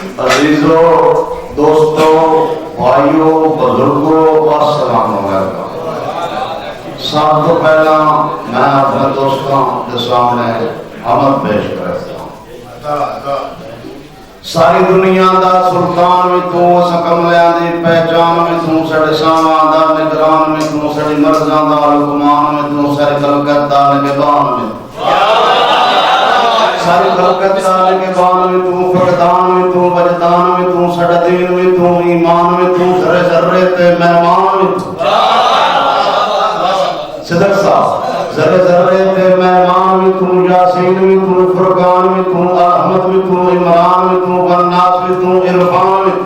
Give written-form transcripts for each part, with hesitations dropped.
عزیزو دوستو بھائیو بزرگو السلام علیکم۔ سب تو پہلا میں اپنے دوستوں کے سامنے حمد پیش کرتا ہوں۔ ساری دنیا دا سلطان میں تو سکملیاں دی پہچان میں تو سڑے سامان دا نگران میں تو سڑی مرزان دا لکمان میں تو سڑی خلقت دا نگبان میں ساری خلقت دا نگبان میں تو فقدان میں تو وجدان میں تو سڑا دین میں تو ایمان میں تو ذرے ذرے تے مہمان میں تو صدق صاحب ذرے ذرے تے مہمان میں تو یاسین میں تو فرقان میں تو احمد میں تو عمران میں تو والناس میں تو عرفان میں تو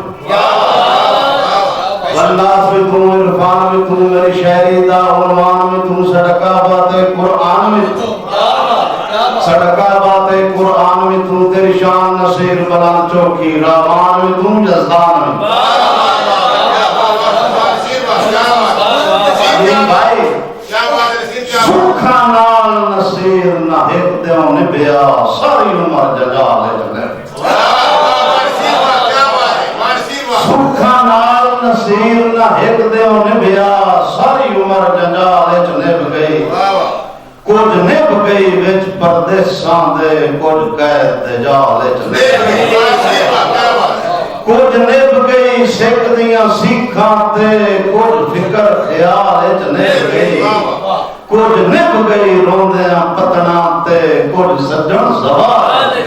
والناس میں تو عرفان میں تو میری شہری دا عنوان میں تو صدقہ بات قرآن میں تو صدقہ بات قرآن میں تو تیری شان نصیر بلند چوکی رامان میں تو جزدان میں بھائی سکھا نال نصیر نہ ہک دیوں نے بیا ساری عمر جلالے جلے سکھا نال نصیر نہ ہک دیوں نے بیا ساری عمر جلالے جلے بگئی کچھ نب گئی وچ پردیساں دے کچھ قید دے جالے جلے کچھ نب گئی سکھ دیاں سیکھاں تے کچھ فکر خیال جلے گئی کچھ نب گئی روندیاں پتنا تے کچھ سجن زوار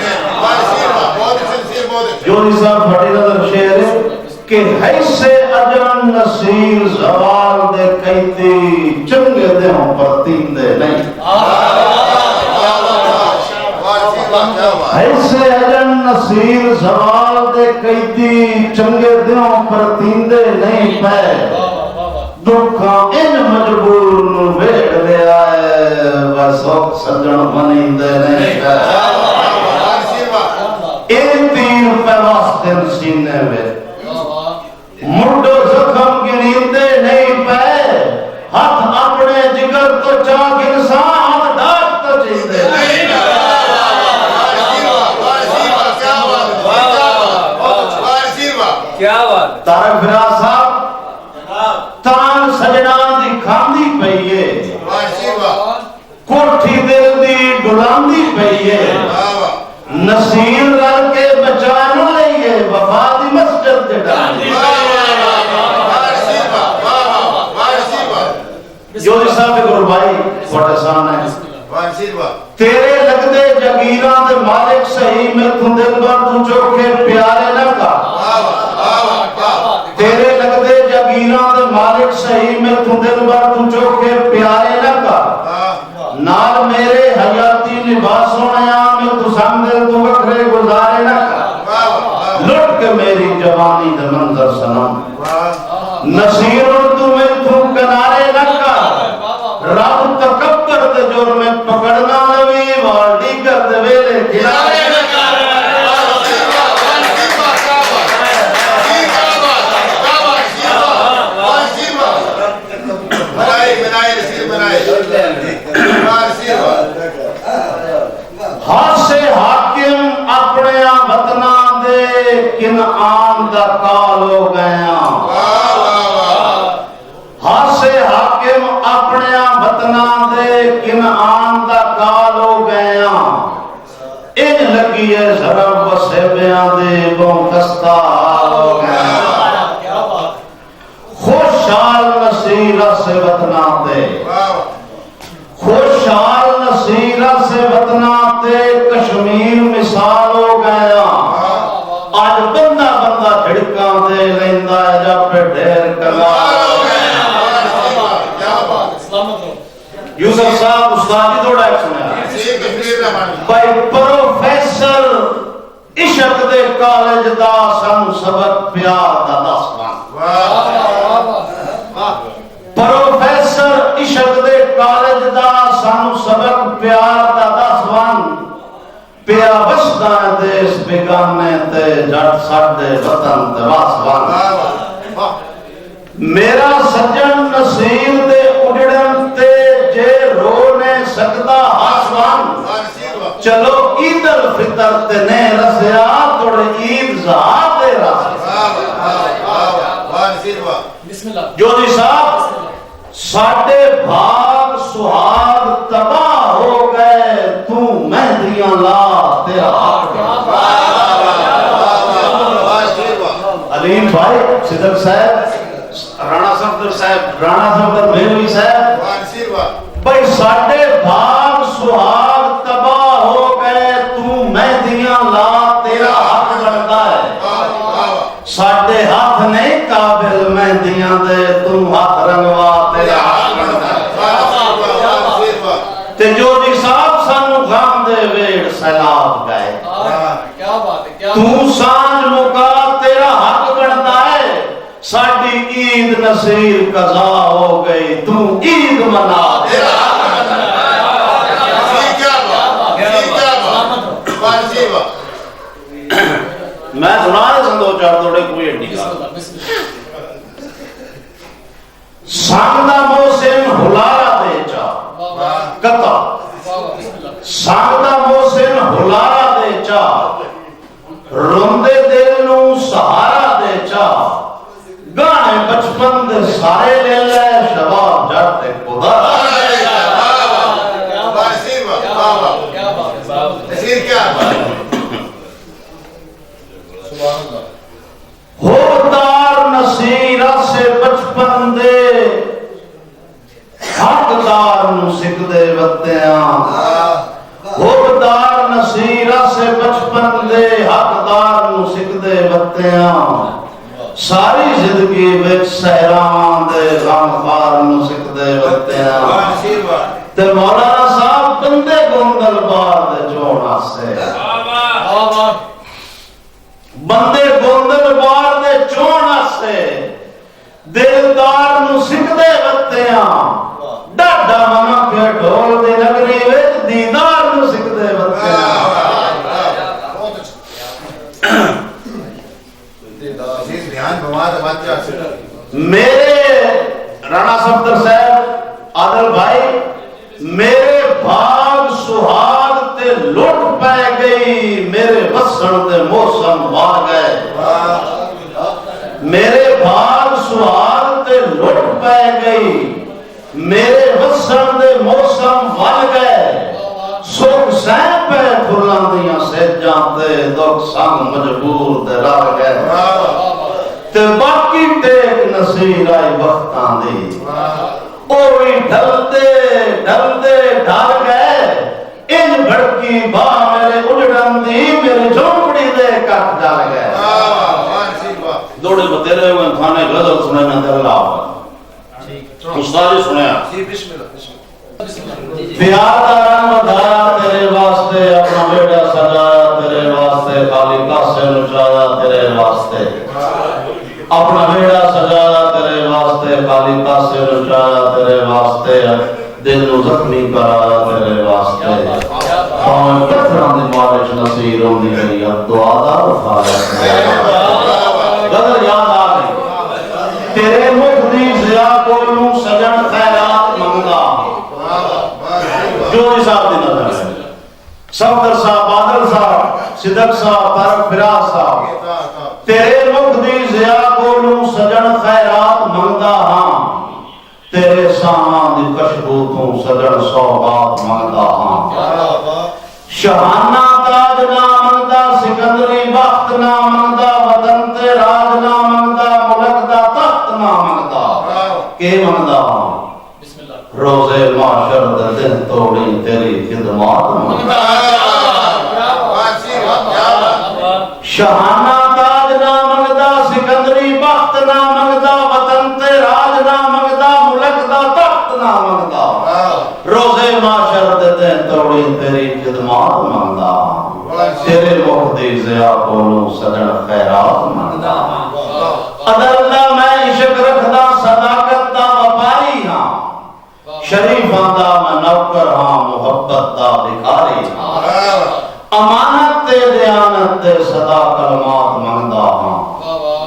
جوڑی صاحب بڑی نظر شعر ہے کہ حیث اجن نصیر زوال دے کہتی چنگے دیوں پر تیندے نہیں حیث اجن نصیر زوال دے کہتی چنگے دیوں پر تیندے نہیں پہ دکھاں ان مجبور نو ویڑ لے آئے ویسوک سجن منیندے نہیں پہ این تیر پہ واسطن سینے میں مڈو زخم گریندے نہیں پہ ہاتھ اپنے جگر تو چاک انسان ہاتھ ڈاک تو چیندے نہیں کیا بات تارک فراز صاحب تان سجنان دی کھاندی پئیے کوٹھی دل دی ڈلاندی پئیے نصیر رل کے بچانو لئیے وفا دی مسجد دے ڈاندی جوڑی صاحب گرو بھائی بڑے سامنے تیرے لگدے جگیران دے مالک صحیح میں تم دل بر تو چوکے پیارے نہ کا تیرے لگدے جگیران دے مالک صحیح میں تم دل بر تو چوکے پیارے نہ کا نال میرے حیاتی لباس ہونا میں تو سنگ دل تو وکرے گزارے نہ کا لٹ کے میری جوانی دے منظر سنم نصیروں تو میں تو کنارے نہ کا رب تکبر دے جرم پکڑنا نوی والڈی کر دے ویلے کنارے نہ کا ہاتھ سے حاکم اپنے وطنہ دے کنعان دا کال ہو گیا ہاتھ سے حاکم اپنے وطنہ دے کنعان دا کال ہو گیا ان لگی ہے ضرب وسیبیاں دے بوں کستا حال ہو گیا خوشحال نصیرہ سے وطنہ دے خوشحال نصیرہ سے وطنہ تے کشمیر مثال ہو گیا آج بندہ بندہ جھڑکاں دے لیندہ ہے جب پہ ڈھیر کلال ہو گیا یوسف صاحب استاد جی توڑا ایک سنیا بھائی پروفیسر عشق دے کالج دا سن سبق پیار دا دسوان پروفیسر عشق دے کالج دا سانو سبق پیار دا دسوان پیا وسدان دیس بیگانے تے جٹ ساڈے وطن تے واسوان میرا سجن نصیر دے اڑڑن تے جے رو نے سکتا آسوان چلو عید الفطر تے نے رسیا توڑ عید زہار جوزی صاحب ساڈے بھاگ سہاگ تباہ ہو گئے تو مہندیاں لا تیرا علیم بھائی صدق صاحب رانا صفدر بھیروی صاحب بھائی ساڈے بھاگ سہاگ تباہ ہو گئے تو مہندیاں لا تیرا حق بنتا ہے ساڈے ہاتھ نہیں قابل مہندیاں دے تو ہاتھ رنگوا تیرا حق بنتا ہے تے جو جی صاحب سانو غم دے ویڑ سیلاب گئے تو سانج مکا تیرا حق بنتا ہے ساڈی عید نصیر قضا ہو گئی تو عید منا تیرا حق بنتا ہے میں سنا رہے سن دو چار دوڑے کوئی ہڈی کا سانگدہ موسم ہلارا دے چا کتا سانگدہ موسم ہلارا دے چا روندے دل نو سہارا دے چا گانے بچپن دے سارے لے لے شباب جاتے خدا ہوردار نصیرہ سے بچپن دے حقدار نو سکھ دے وطیاں ہوردار نصیرہ سے بچپن دے حقدار نو سکھ دے وطیاں ساری زندگی وچ سہران دے غمخوار نو سکھ دے وطیاں تے مولانا صاحب بندے گوندل بار دے چوڑا سے بندے گوندل بار دے چوڑا سے دلدار نو سکھ دے وطیاں ڈاڈا ماما کے ڈھول دے نگری وچ دیدار نو سکھ دے وطیاں میرے رانا صفدر صاحب عادل بھائی میرے بھاگ سہاگ تے لٹ پہ گئی میرے وسن تے موسم وار گئے میرے بھاگ سہاگ تے لٹ پہ گئی میرے وسن تے موسم وار گئے سکھ سین پہ پھلاں دیاں سیجاں تے دکھ سنگ مجبور تے رہ گئے تے باقی ٹیک نصیر آئی وقتاں دی اوہی ڈھلتے ڈھل گئے ان بھڑکی باہ میرے اجڑن دی میرے جھونپڑی دے کٹ ڈال گئے دوڑے بتیرے ہوئے کھانے غزل سنے نہ دل لاؤ استاد سنیا پیار دا رنگ ودھایا تیرے واسطے اپنا بیٹا سجایا تیرے واسطے خالی کاسے نچایا تیرے واسطے اپنا بیڑا سجایا تیرے واسطے خالی کاسے نچایا تیرے واسطے دل نو زخمی کرایا تیرے واسطے پاؤں پتھراں دی بارش نصیر ہوندی گئی اب دعا دا وفایا غزل یاد آ گئی تیرے مکھ دی ضیا کولوں سجن خیرات منگا جو حساب دی نظر ہے صفدر صاحب عادل صاحب صدق صاحب طارق فراز صاحب تیرے مکھ دی ضیا کولوں سجن خیرات منگدا ہاں تیرے سامان دی کشبو تو سجن سوغات منگدا ہاں شہانہ تاج نہ منگدا سکندری بخت نہ منگدا وطن تے راج نہ منگدا ملک دا تخت نہ منگدا کہ منگدا ہاں روزے معاشر دے دن توڑی تیری خدمات منگدا شہانہ تاج نہ منگدا سکندری بخت نہ منگدا وطن تے راج نہ منگدا ملک دا تخت نہ منگدا روزے معاشر دے دن توڑی تیری خدمات منگدا تیرے مکھ دی ضیا کولوں سجن خیرات منگدا عدل دا میں عشق رکھدا صداقت دا وفاری ہاں شریفاں دا میں نوکر ہاں محبت دا بھکاری ہاں امانت تے دیانت تے صدا کلمات منگدا ہاں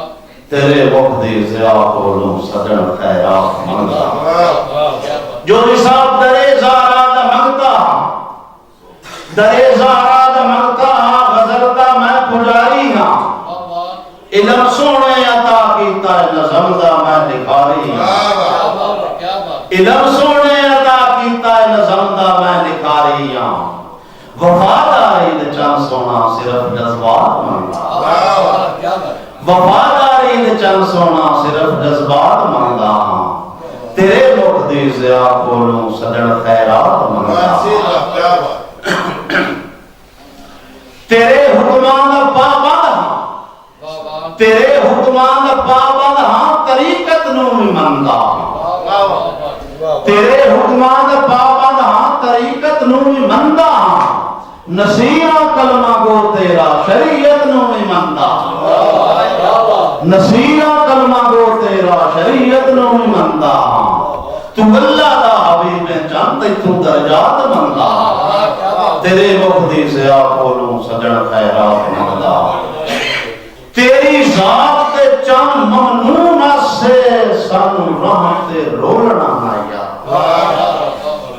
تیرے وقت دی ضیا کولوں سجن خیرات منگدا جو نصاب درے زارا دا منگتا ہاں درے زارا دا منگتا ہاں غزل دا میں پجاری ہاں علم سونے عطا کیتا نظم دا میں لکھاری علم سونے عطا کیتا ہے نظم دا میں لکھاری وفاداری دے چند سونا صرف جذبات منگا وفاداری دے چند سونا صرف جذبات منگا تیرے مکھ دی ضیا کولوں سجن خیرات منگا تیرے حکمان دا پابند ہاں تیرے حکمان دا پابند ہاں طریقت نو بھی منگا تیرے حکمان دا پابند ہاں طریقت نو بھی منگا نصیرہ کلمہ کو تیرا شریعت نو بھی منگا نصیرہ کلمہ کو تیرا شریعت نو بھی منگا تو اللہ دا حبیب جانتے تو درجات منگا تیرے مقدی سے آکولوں سجن خیرات منگا تیری ذات کے چند ممنون سے سانو رحمت رولنا آیا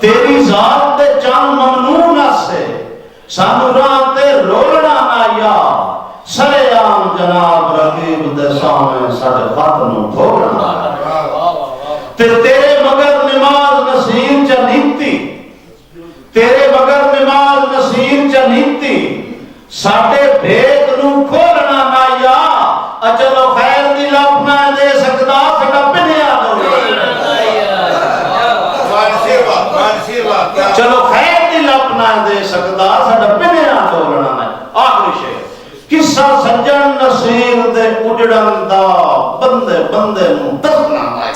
تیری ذات کے چند ممنون سے سانو رحمت رولنا آیا سریعام جناب رقیب دے سامنے ساڑھے خاتنوں دھوڑنا آیا تیرے مگر نماز نصیر چنیتی تیرے مگر نماز نصیر چنیتی ساڑھے بھیت نو کھولنا نایا اچلو خیر دی لپنا دے سکتا سکتا پنیا دو چلو خیر دی لپنا دے سکتا سکتا پنیا دو آخری شے قصہ سجن نصیر دے اجڑن دا بندے بندے نو دسنا نائی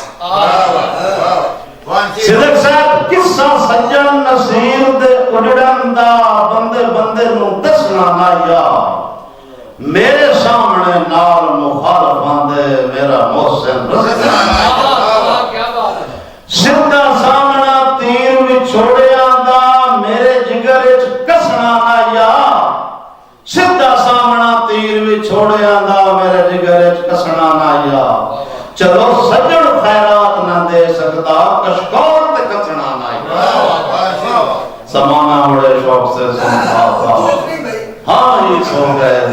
صدق صاحب قصہ سجن نصیر دے اجڑن دا بندے بندے نو دسنا نایا میرے سامنے نال مخالفان دے میرا محسن رسنا نایا سدھا سامنا تیر بھی چھوڑے آندا میرے جگر اچ کسنا نایا سدھا سامنا تیر بھی چھوڑے آندا میرے جگر اچ کسنا نایا چلو سجن خیرات نہ دے سکتا کشکور تے کسنا نایا زمانہ بڑے شوق سے سنتا تھا ہاں ہی سو گئے